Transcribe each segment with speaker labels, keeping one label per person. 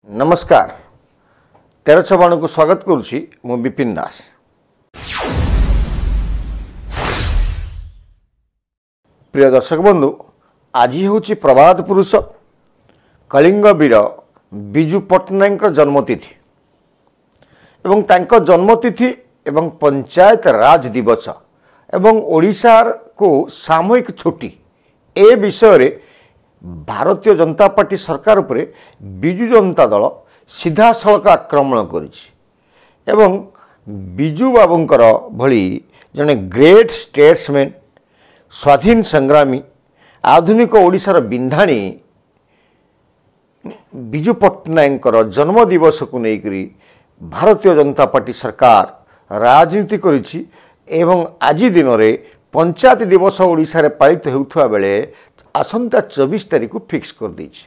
Speaker 1: नमस्कार 1356 को स्वागत करुछि मु विपिन दास। प्रिय दर्शक बंधु, आज हूँ प्रभात पुरुष कलिंग वीर बिजु पट्टनायक जन्मतिथि एवं तांको जन्मतिथि एवं पंचायत राज दिवस एवं ओडिशा को सामूहिक छुट्टी ए विषय रे भारतीय जनता पार्टी सरकार उपरे बिजु जनता दल सीधा सड़क आक्रमण करिछि एवं बिजु बाबूंकर भली जने ग्रेट स्टेट्समैन स्वाधीन संग्रामी आधुनिक ओडिशार बिंधाणी बिजु पट्टनायकर जन्म दिवस को लेकर भारतीय जनता पार्टी सरकार राजनीति करिछि एवं आज दिन में पंचायत दिवस ओडिशा रे पालित होउथुवा बेले आसंता 24 तारीख को फिक्स कर दीछि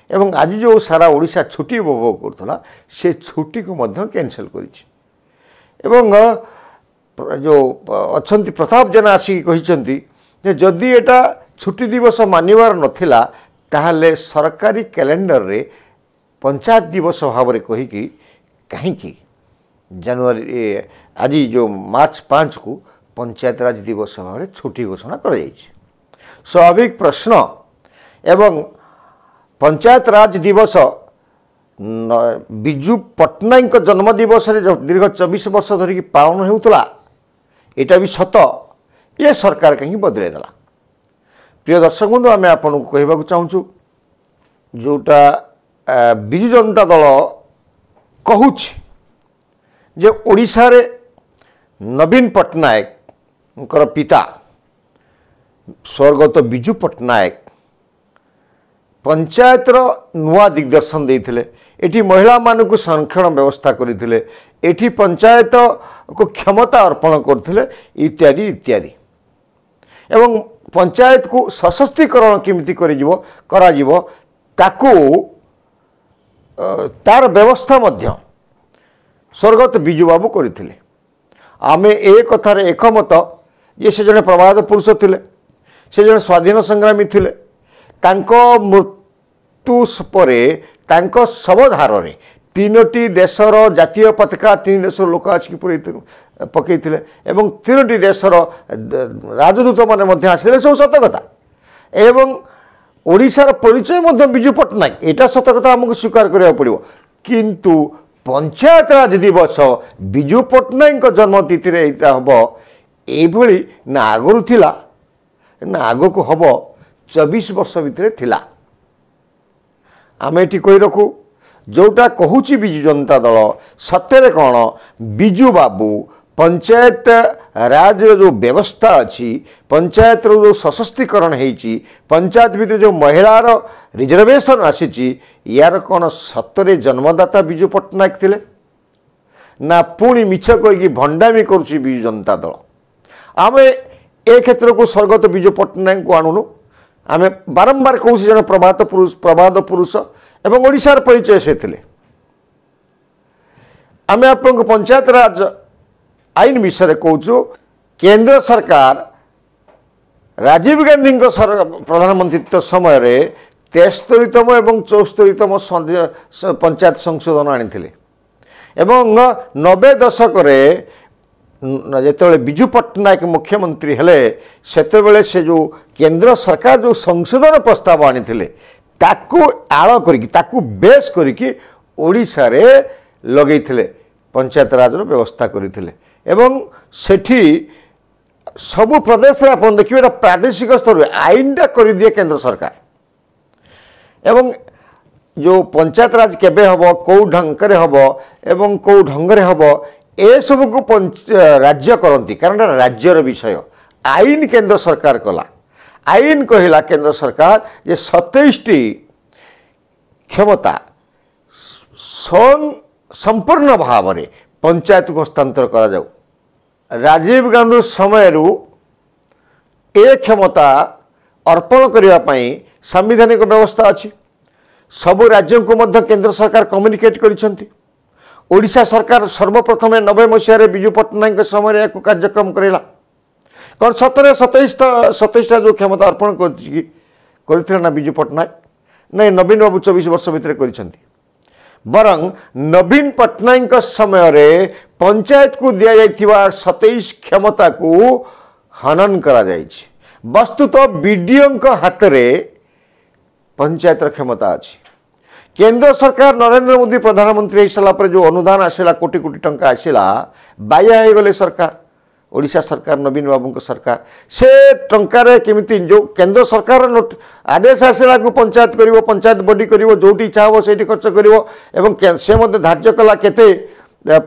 Speaker 1: एवं आज जो सारा ओडिशा छुट्टी उपभोग करथला से छुट्टी को मध्य कैंसिल करिछि एवं जो अछंती प्रताप जेना आसी कहिसंती जे जदि एटा छुट्टी दिवस मानिवार नथिला ताहले सरकारी कैलेंडर रे पंचायत दिवस भाव में कहीकि कहीं जनवरी आज जो मार्च 5 को पंचायत राज दिवस भाव में छुट्टी घोषणा कर स्वाभाविक प्रश्न एवं पंचायत राज दिवस बिजु पट्टनायक जन्म दिवस दीर्घ 24 वर्ष धरिकी पालन होता यहाँ भी सत ये सरकार कहीं बदलैदेला। प्रिय दर्शक बंधु, आम आपन को कहवाक चाहूँ जोटा बिजु जनता दल कहूँ जे ओडिशा रे नवीन पट्टनायक पिता स्वर्गत बिजु पट्टनायक पंचायत नुआ दिग्दर्शन देते एठी महिला मानक संरक्षण व्यवस्था करते एठी पंचायत को क्षमता अर्पण करते इत्यादि इत्यादि एवं पंचायत को सशक्तिकरण केमिति करा ताकू तार व्यवस्था मध्य स्वर्गत बिजु बाबू करते आमे ए कथार एकमत ये से जने प्रभात पुरुष थिले, से जने स्वाधीन संग्रामी थिले। तांको मृत्यु परे तांको शवधार रे तीनोटी देशर जातीय पताका तीन देशर लोक आसिक पकईथिले एवं तीनोटी देशर राजदूत माने मध्य आसिले सब सत कथा एवं ओडिशार परिचय मध्य बिजु पट्टनायक एटा सत कथा हमको स्वीकार करिया पड़िबो। किंतु पंचायत राज दिवस बिजु पट्टनायक जन्मतिथि रे एटा हबो एभली ना आगरु थिला ना आगो को हबो 24 वर्ष भितर थिला। आम एटी कही रखू जोटा कहूची बिजु जनता दल सत्य कौन बिजु बाबू पंचायत राज जो व्यवस्था अच्छी पंचायत जो सशक्तिकरण होती पंचायत भितर जो महिलार रिजर्वेशन आसी यार कौन सतरे जन्मदाता बिजु पट्टनायक थिले ना पुणी मिछ कहीकि भंडामी करुच्ची बिजु जनता दल। आम ए क्षेत्र को स्वर्गत बिजु पट्टनायक को आणुनु आम बारंबार कहूँ जन प्रभात पुरुष एवं ओडिशार परिचय से थिले। आम आप पंचायत राज आईन विषय कहूँ केंद्र सरकार राजीव गांधी प्रधानमंत्रित्व समय रे 73तम एवं 74तम पंचायत संशोधन आनी एवं 90 दशक जिते बिजु पट्टनायक मुख्यमंत्री हेले सेतेबेले से जो केंद्र सरकार जो संशोधन प्रस्ताव आनी ताकू आड़ करिकी बेस करिकी ओडिशा रे लगेइथिले पंचायत राज व्यवस्था करथिले एवं सेठी सबु प्रदेश रे आपण देखिबे प्रादेशिक स्तर रे आईनटा कर दिए केंद्र सरकार एवं जो पंचायत राज केबे हबो को ढंगरे हबो एवं को ढंगरे हबो ए सब को राज्य करती कारण राज्यर विषय आईन केंद्र सरकार कला आईन कहला केंद्र सरकार जे 27टी क्षमता संपूर्ण भाव में पंचायत को हस्तांतर करा जाऊ। राजीव गांधी समय ए क्षमता अर्पण करने पाई संवैधानिक व्यवस्था अच्छी सबु राज्यों को मध्य केंद्र सरकार कम्युनिकेट करिसेंती। ओडिशा सरकार सर्वप्रथम 90 मसीह बिजु पट्टनायक समय एक कार्यक्रम करेला कौन सतरे 27टा जो क्षमता अर्पण कर बिजु पट्टनायक नहीं नवीन बाबू 24 वर्ष भितर बरं नवीन पट्टनायक समय रे पंचायत को दिया जाइथिबा 27 क्षमता को हनन करा जाइछि। वस्तुतः बीडीओ हाथ में पंचायत क्षमता अच्छी। केंद्र सरकार नरेंद्र मोदी प्रधानमंत्री हो सारापर जो अनुदान आसला कोटी कोटी टंका आसला बाया हो गले सरकार ओडिशा सरकार नवीन बाबू सरकार से टंकार केमिति जो केंद्र सरकार आदेश आसला को पंचायत करिवो पंचायत बॉडी करिवो जोटी चाहबो सेठी खर्च करिवो एवं से मध्य धार्य कला केते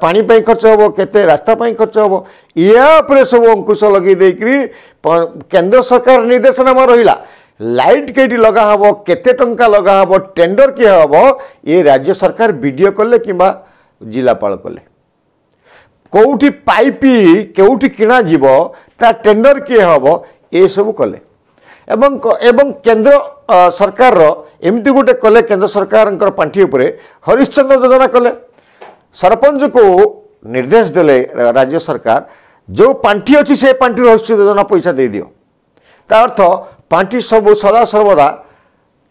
Speaker 1: पानी पाई खर्च हम केते रास्ता पाई खर्च हम या सब अंकुश लगे देकरी केंद्र सरकार निर्देशनामा रहिला लाइट केटी लगा हबो केते टंका लगा हबो टेंडर किए हबो ये राज्य सरकार बीडीओ कले किंबा जिलापाल कले कोउठी पाइपी केउठी किना जीवो ता टेंडर किए हबो ये सब कले एवं केंद्र सरकार रो एमती गोटे कले केंद्र सरकार पांठी उपरे हरिश्चंद्र योजना कले सरपंच को निर्देश देले राज्य सरकार जो पांठी अच्छी से पांठी हरिश्चंद्र योजना पैसा दे दियो ता अर्थ पांठी सब सदा सर्वदा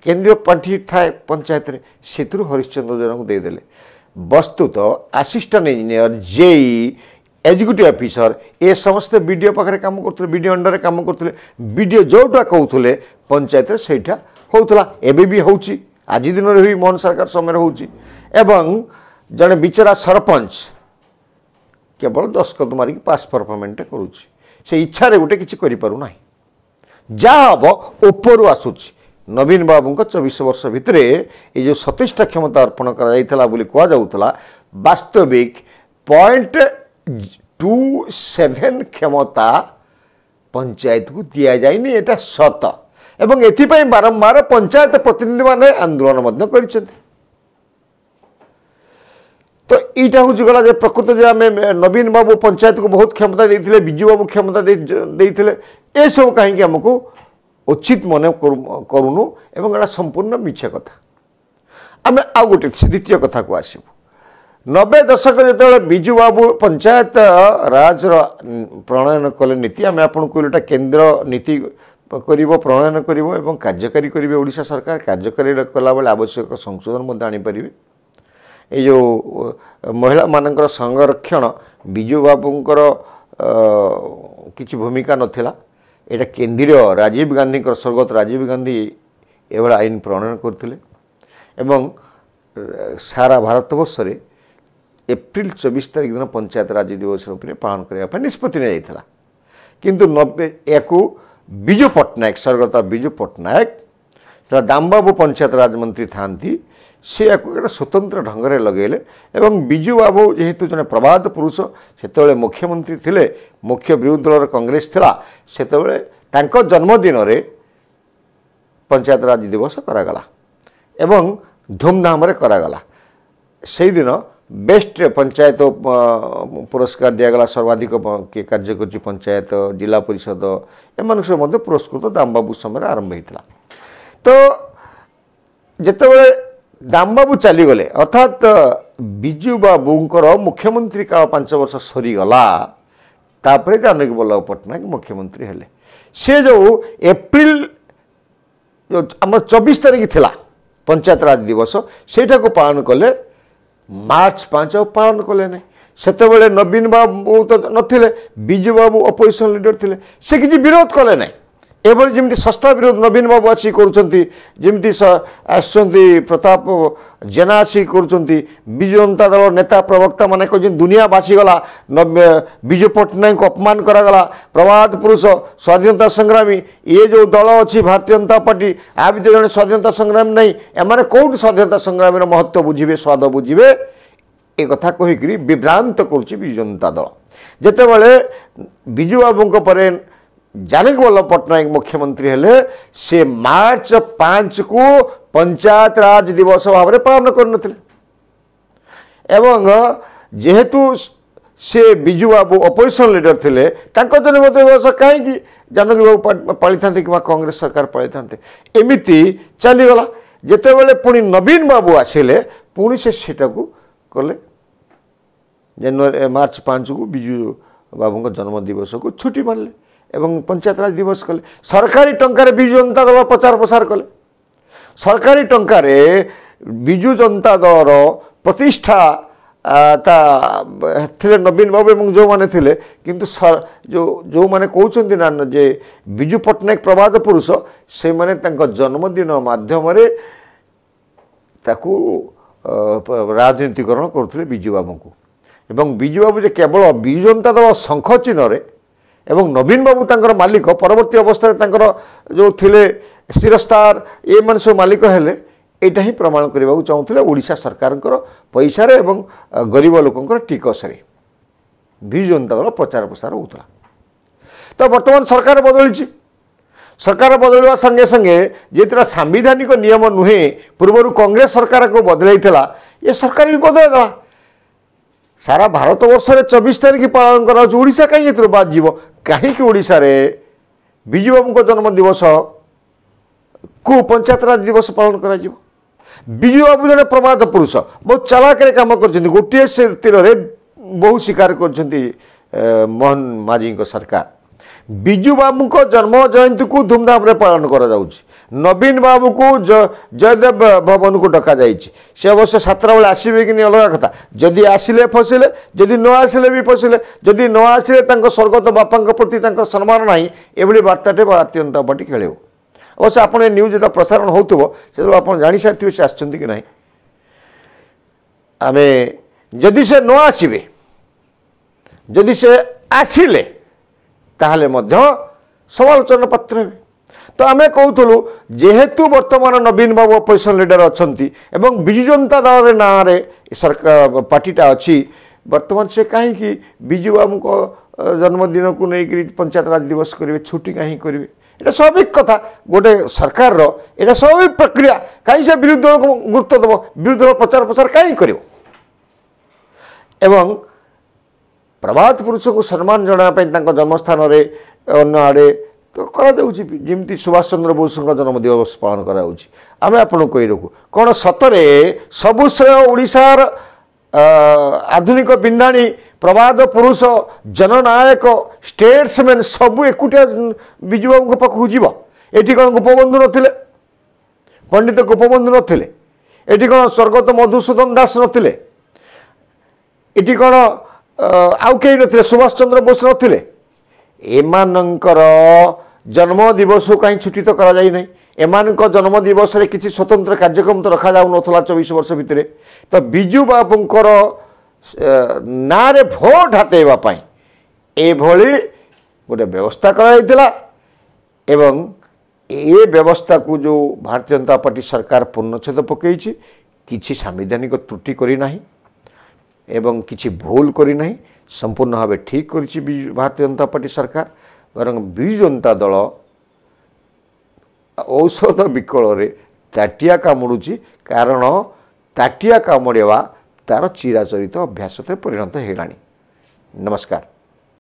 Speaker 1: केंद्रीय पांठी थाए पंचायत रे सेतु हरिश्चंद्र योजना को दे देले। वस्तुत assistant engineer JE executive officer ए समस्त बीडीओ पाखे काम करते बीडीओ अंडर काम करते बीडीओ जोटा कहते पंचायत रे सेठा होउतला एबे भी होउची आज दिन रे भी मोहन सरकार समय होउची एवं जने बिचरा सरपंच केवल दस्खत मारिक पास परफॉर्मेंट करूची से इच्छा रे गोटे किछि करि पारु नाही जहाँ हम ऊपर आसूची नवीन बाबू 24 वर्ष भितर ये जो 27 क्षमता अर्पण करा वास्तविक 0.27 क्षमता पंचायत को दि जाए एटा सत एवं एथिपाई बारंबार पंचायत प्रतिनिधि माने आंदोलन कर तो यहाँ हूँ गला प्रकृत जो आम नवीन बाबू पंचायत को बहुत क्षमता देते विजु बाबू क्षमता देते ये सब कहीं आमको उचित मन करूनु एवं एटा संपूर्ण मिछ कथा। आम आ गोटे द्वितीय कथा को आसबू 90 दशक जो विजु बाबू पंचायत राज प्रणयन कले नीति आम आपको कहूँ केंद्र नीति प्रणयन कर कार्यकारी करेंगे ओडिशा सरकार कार्यकारी कला बेले आवश्यक संशोधन आनीपर ये जो महिला मानकर संरक्षण विजु बाबूंकर किसी भूमिका नथिला एटा केंद्रीय राजीव गांधी स्वर्गत राजीव गांधी एभला आईन प्रणयन करथिले एवं सारा भारतवर्ष रे एप्रिल 24 तारिख दिन पंचायत राज दिवस रूप पालन करने निष्पत्ति निया किंतु 90 याकू विजु पट्टनायक स्वर्गत विजु पट्टनायक दामबाबू पंचायत राज मंत्री थांती से एक स्वतंत्र ढंग से लगेले एवं विजु बाबू जेहेतु जने प्रबाद पुरुष से मुख्यमंत्री थिले मुख्य विरोधी दल कांग्रेस थिला सेतेबेले तांको जन्मदिन रे पंचायत राज दिवस करागला एवं धूमधाम रे करागला से दिन बेस्ट पंचायत पुरस्कार दिगला सर्वाधिक के कार्य कर पंचायत जिला परिषद एम सब पुरस्कृत दामबाबू समय आरंभ होता तो जितेबाला दामबाबू चलीगले अर्थात विजु बाबूंकर मुख्यमंत्री काल 5 वर्ष सरीगला तापर जानकी वल्लभ पट्टनायक मुख्यमंत्री हेले से जो एप्रिल जो आम 24 तारिख थिला पंचायत राज दिवस सेटा को पालन कले मार्च 5 पालन कले नहीं सेतेबेले नवीन बाबू तो नथिले विजु बाबू अपोजिशन लीडर थिले से किसी विरोध कले नहीं एभली जमी सस्ता विरोध नवीन बाबू आसी करुँच प्रताप जेना आसी करुँच विजु जनता दल नेता प्रवक्ता माने कहते दुनिया बासीगला विजु पट्टनायक को अपमान करागला प्रबाद पुरुष स्वाधीनता संग्रामी ये जो दल अच्छी भारतीय जनता पार्टी आ भी जड़े स्वाधीनता संग्रामी नहीं एम कौट स्वाधीनता संग्रामी महत्व बुझे स्वाद बुझे ए कथा कहीक विभ्रांत करुच्ची विजु जनता दल जितेबाला विजु बाबू पर जानकी वल्लभ पट्टनायक मुख्यमंत्री हेले से मार्च 5 को पंचायत राज दिवस भाव में पालन करनथिले एवं जेहेतु से विजु बाबू अपोजिशन लीडर थिले तांको जन्मदिन दिवस कहीं जानकी बाबू पाली था कि कांग्रेस सरकार पाली था एमती चलीगला जितेबाला पुणी नवीन बाबू आसिले पुणी सेटा को कले जनवरी मार्च 5 को विजु बाबू जन्म दिवस को छुट्टी मानले एवं पंचायत राज दिवस कले सरकारी टंकार विजु जनता दल प्रचार प्रसार कले सरकारी टंकार विजु जनता दल प्रतिष्ठा थे नवीन बाबू एवं जो मैंने थे किंतु जो मैंने कहते ना जे विजु पट्टनायक प्रवाद पुरुष से मैंने जन्मदिन माध्यम राजनीतिकरण करते विजु बाबू को एवं विजु बाबू जे केवल विजु जनता दल शंख चिन्ह एवं नवीन बाबू तांकर मालिक परवर्ती अवस्था जो थिले स्थिरस्तार ये मन सब मालिक हेले एटा ही प्रमाण करने को चाहूले ओडिशा सरकार पैसा एवं गरीब लोकंर टिकस विजु जनता दल प्रचार प्रसार होता। तो बर्तमान सरकार बदली सरकार बदलवा संगे संगे जेतरा सांविधानिक नियम नुहे पूर्व कांग्रेस सरकार को बदलैला ये सरकार भी बदलदेला सारा भारत वर्ष 24 तारीख पालन करा कहीं बाद जीव कहीं ओडिशा रे विजु बाबू जन्म दिवस को पंचायत राज दिवस पालन करा जीव। विजु बाबू जन प्रमाद पुरुष बहुत चालाक काम कर गोटे से तीर बहु शिकार कर मोहन माझी सरकार विजु बाबू को जन्म जयंती को धूमधाम रे पालन करा जाउछि। नवीन बाबू को जयदेव भवन को डका जाइछि से अवश्य 7 बेले आसबे कि अलग कथा जदि आसिले फसिले जदि न आसिले भी फसिले जदि न आसिले तांको स्वर्गत बापा प्रति तांको सम्मान नाही एभली वार्ताटे भारतीय जनता पार्टी खेलेव। अवश्य आप न्यूज जो प्रसारण होथबो से आप जानि सारथिबे से आछंती कि नाही आमे जदि से न आसिबे जदि से आसिले ताहले मध्य समालोचना पात्र हेबे। तो आम कहूलु जेहेतु वर्तमान नवीन बाबू अपोजिशन लीडर अच्छा एवं विजु जनता दल ना सरकार पार्टीटा अच्छी वर्तमान से कहीं विजु बाबू को जन्मदिन को लेकर पंचायत राज दिवस करेंगे छुट्टी कहीं करेंगे ये स्वाभाविक कथा गोटे सरकार ये स्वाभाविक प्रक्रिया कहीं से विरोधी दल को गुरुत्व देव विरोधी दल प्रचार प्रसार कहीं कर प्रभात पुरुष को सम्मान जनापी जन्मस्थान अन्य आड़े तो करमती सुभाष चंद्र बोस जन्म दिवस पालन करें आपको कही रखू कौन सतरे सबु श्रेय ओडिशार आधुनिक बिंदाणी प्रवाद पुरुष जननायक स्टेट्समैन सबू एकुटिया विजु बाबू पाखक जीव एटी कौन गोपबंधु नथिले पंडित गोपबंधु नथिले एटी कौन स्वर्गत मधुसूदन दास नथिले एटी कौन आउ कहीं नथिले सुभाष चंद्र बोस नथिले एमानंकर जन्म दिवस कहीं छुट्टी तो करा जाई नहीं एमान जन्म दिवस रे किसी स्वतंत्र कार्यक्रम तो रखा जाऊ नथला 24 वर्ष भितर तो विजु बाबूंकर ना रे भोट हातेबा पई एभली गोटे व्यवस्था कराइतिला एवं ए व्यवस्था को जो भारतीय जनता पार्टी सरकार पूर्णछेद पकईछि किछि संवैधानिक त्रुटि करी नाही एवं किछि भूल करी नाही संपूर्ण भाव ठीक करिछि भारतीय जनता पार्टी सरकार बरं विजु जनता दल औषध विकल ताटिया कामुड़ुची कारण ताटिया कामुड़वा तार चिराचरित अभ्यास परिणत होगा। नमस्कार।